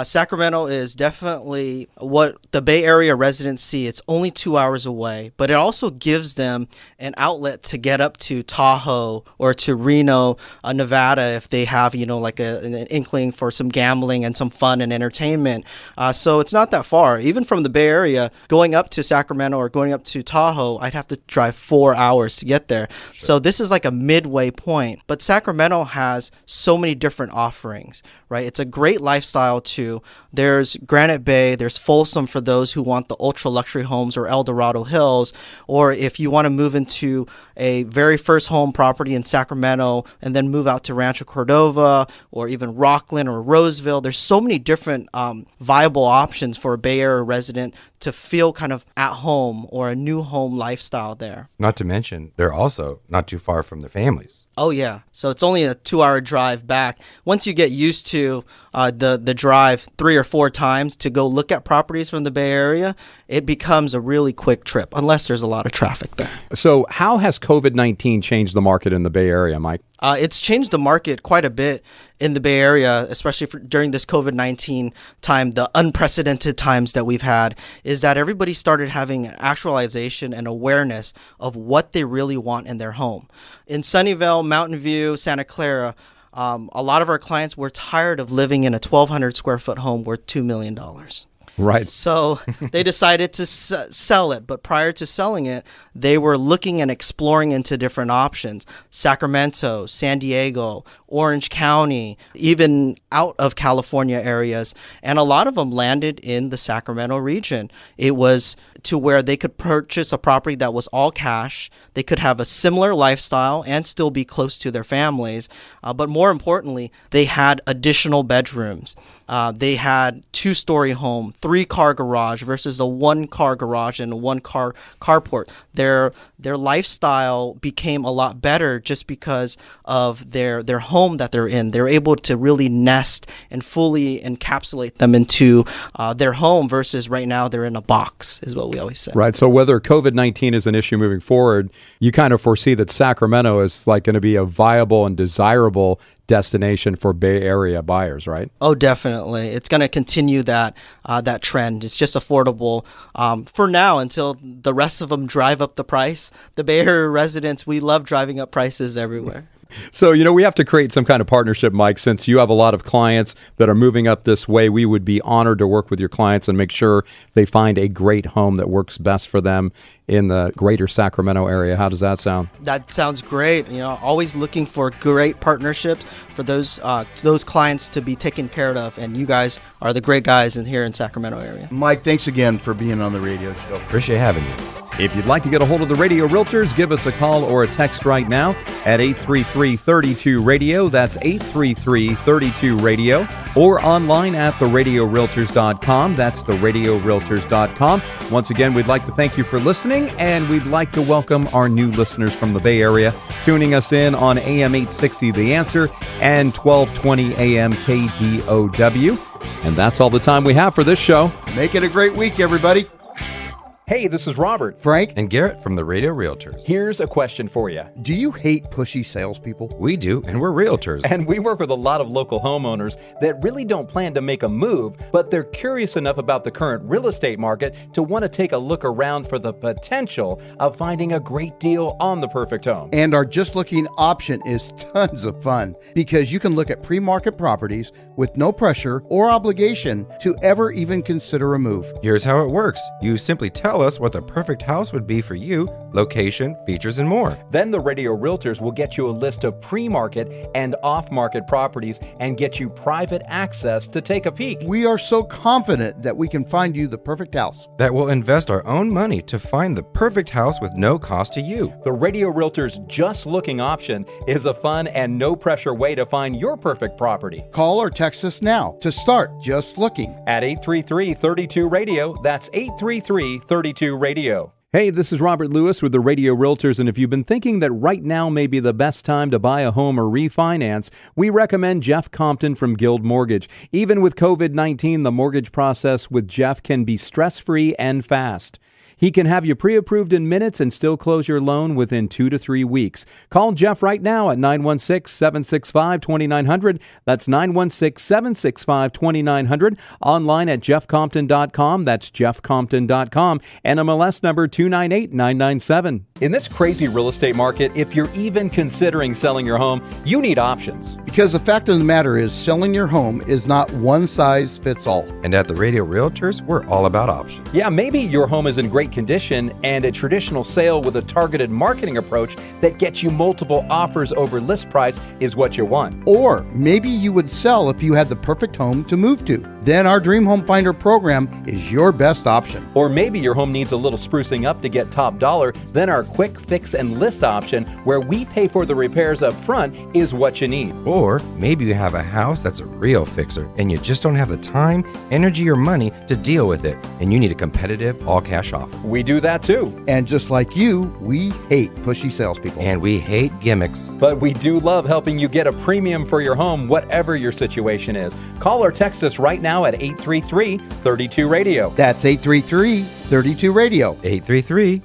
Sacramento is definitely what the Bay Area residents see. It's only 2 hours away, but it also gives them an outlet to get up to Tahoe or to Reno, Nevada, if they have, like an inkling for some gambling and some fun and entertainment. So it's not that far. Even from the Bay Area, going up to Sacramento or going up to Tahoe, I'd have to drive 4 hours to get there. Sure. So this is like a midway point. But Sacramento has so many different offerings, right? It's a great lifestyle too. There's Granite Bay, there's Folsom for those who want the ultra luxury homes, or El Dorado Hills, or if you want to move into a very first home property in Sacramento and then move out to Rancho Cordova or even Rockland or Roseville. There's so many different viable options for a Bay Area resident to feel kind of at home or a new home lifestyle there. Not to mention, they're also not too far from their families. Oh, yeah. So it's only a 2-hour drive back. Once you get used to the drive 3 or 4 times to go look at properties from the Bay Area, it becomes a really quick trip, unless there's a lot of traffic there. So how has COVID-19 changed the market in the Bay Area, Mike? It's changed the market quite a bit in the Bay Area, especially during this COVID-19 time, the unprecedented times that we've had, is that everybody started having actualization and awareness of what they really want in their home. In Sunnyvale, Mountain View, Santa Clara, a lot of our clients were tired of living in a 1,200 square foot home worth $2 million. Right. So they decided to sell it. But prior to selling it, they were looking and exploring into different options. Sacramento, San Diego, Orange County, even out of California areas. And a lot of them landed in the Sacramento region. It was to where they could purchase a property that was all cash. They could have a similar lifestyle and still be close to their families. But more importantly, they had additional bedrooms. They had 2-story home, 3-car garage versus a 1-car garage and a 1-car carport. Their lifestyle became a lot better just because of their home that they're in. They're able to really nest and fully encapsulate them into their home versus right now they're in a box, is what we always say. Right. So whether COVID-19 is an issue moving forward, you kind of foresee that Sacramento is like going to be a viable and desirable destination for Bay Area buyers, right? Oh, definitely. It's going to continue that trend. It's just affordable for now until the rest of them drive up the price. The Bay Area residents, we love driving up prices everywhere. So, we have to create some kind of partnership, Mike. Since you have a lot of clients that are moving up this way, we would be honored to work with your clients and make sure they find a great home that works best for them in the greater Sacramento area. How does that sound? That sounds great. Always looking for great partnerships for those clients to be taken care of. And you guys are the great guys here in Sacramento area. Mike, thanks again for being on the radio show. Appreciate having you. If you'd like to get a hold of the Radio Realtors, give us a call or a text right now at 833-32-RADIO. That's 833-32-RADIO. Or online at theradiorealtors.com. That's theradiorealtors.com. Once again, we'd like to thank you for listening, and we'd like to welcome our new listeners from the Bay Area, tuning us in on AM 860 The Answer and 1220 AM KDOW. And that's all the time we have for this show. Make it a great week, everybody. Hey, this is Robert, Frank, and Garrett from the Radio Realtors. Here's a question for you. Do you hate pushy salespeople? We do, and we're realtors. And we work with a lot of local homeowners that really don't plan to make a move, but they're curious enough about the current real estate market to want to take a look around for the potential of finding a great deal on the perfect home. And our Just Looking option is tons of fun because you can look at pre-market properties with no pressure or obligation to ever even consider a move. Here's how it works. You simply tell us what the perfect house would be for you, location, features, and more. Then the Radio Realtors will get you a list of pre-market and off-market properties and get you private access to take a peek. We are so confident that we can find you the perfect house. That will invest our own money to find the perfect house with no cost to you. The Radio Realtors Just Looking option is a fun and no-pressure way to find your perfect property. Call or text us now to start Just Looking at 833-32-RADIO. That's 833-32-RADIO. Hey, this is Robert Lewis with the Radio Realtors, and if you've been thinking that right now may be the best time to buy a home or refinance, we recommend Jeff Compton from Guild Mortgage. Even with COVID-19, the mortgage process with Jeff can be stress-free and fast. He can have you pre-approved in minutes and still close your loan within 2 to 3 weeks. Call Jeff right now at 916-765-2900. That's 916-765-2900. Online at jeffcompton.com. That's jeffcompton.com. And MLS number 298997. In this crazy real estate market, if you're even considering selling your home, you need options. Because the fact of the matter is, selling your home is not one size fits all. And at the Radio Realtors, we're all about options. Yeah, maybe your home is in great condition and a traditional sale with a targeted marketing approach that gets you multiple offers over list price is what you want. Or maybe you would sell if you had the perfect home to move to. Then our Dream Home Finder program is your best option. Or maybe your home needs a little sprucing up to get top dollar. Then our quick fix and list option, where we pay for the repairs up front, is what you need. Or maybe you have a house that's a real fixer and you just don't have the time, energy, or money to deal with it, and you need a competitive all-cash offer. We do that too. And just like you, we hate pushy salespeople. And we hate gimmicks. But we do love helping you get a premium for your home, whatever your situation is. Call or text us right now at 833-32-RADIO. That's 833-32-RADIO. 833-32-RADIO.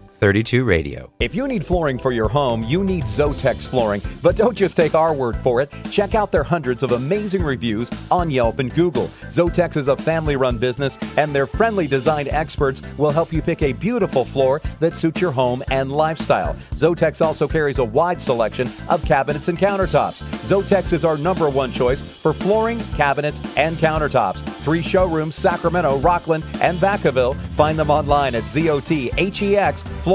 If you need flooring for your home, you need Zotex Flooring. But don't just take our word for it. Check out their hundreds of amazing reviews on Yelp and Google. Zotex is a family-run business, and their friendly design experts will help you pick a beautiful floor that suits your home and lifestyle. Zotex also carries a wide selection of cabinets and countertops. Zotex is our #1 choice for flooring, cabinets, and countertops. 3 showrooms, Sacramento, Rockland, and Vacaville. Find them online at ZOTHEXflooring.com.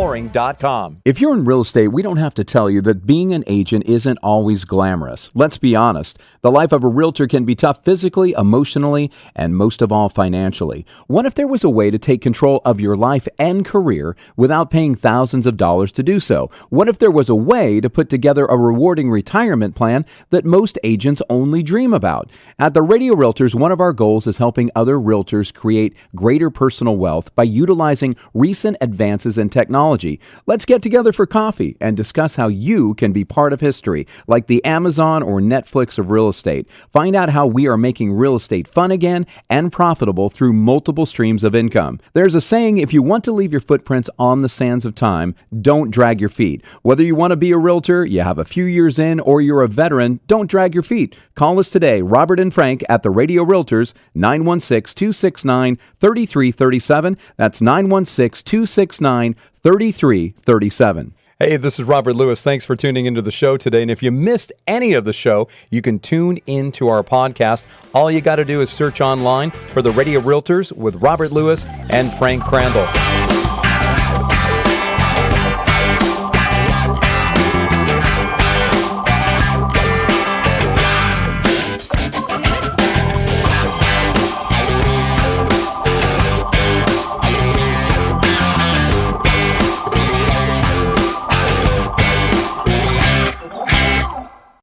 If you're in real estate, we don't have to tell you that being an agent isn't always glamorous. Let's be honest. The life of a realtor can be tough physically, emotionally, and most of all financially. What if there was a way to take control of your life and career without paying thousands of dollars to do so? What if there was a way to put together a rewarding retirement plan that most agents only dream about? At the Radio Realtors, one of our goals is helping other realtors create greater personal wealth by utilizing recent advances in technology. Let's get together for coffee and discuss how you can be part of history, like the Amazon or Netflix of real estate. Find out how we are making real estate fun again and profitable through multiple streams of income. There's a saying, if you want to leave your footprints on the sands of time, don't drag your feet. Whether you want to be a realtor, you have a few years in, or you're a veteran, don't drag your feet. Call us today, Robert and Frank at the Radio Realtors, 916-269-3337. That's 916-269-3337. Hey, this is Robert Lewis. Thanks for tuning into the show today. And if you missed any of the show, you can tune into our podcast. All you got to do is search online for the Radio Realtors with Robert Lewis and Frank Crandall.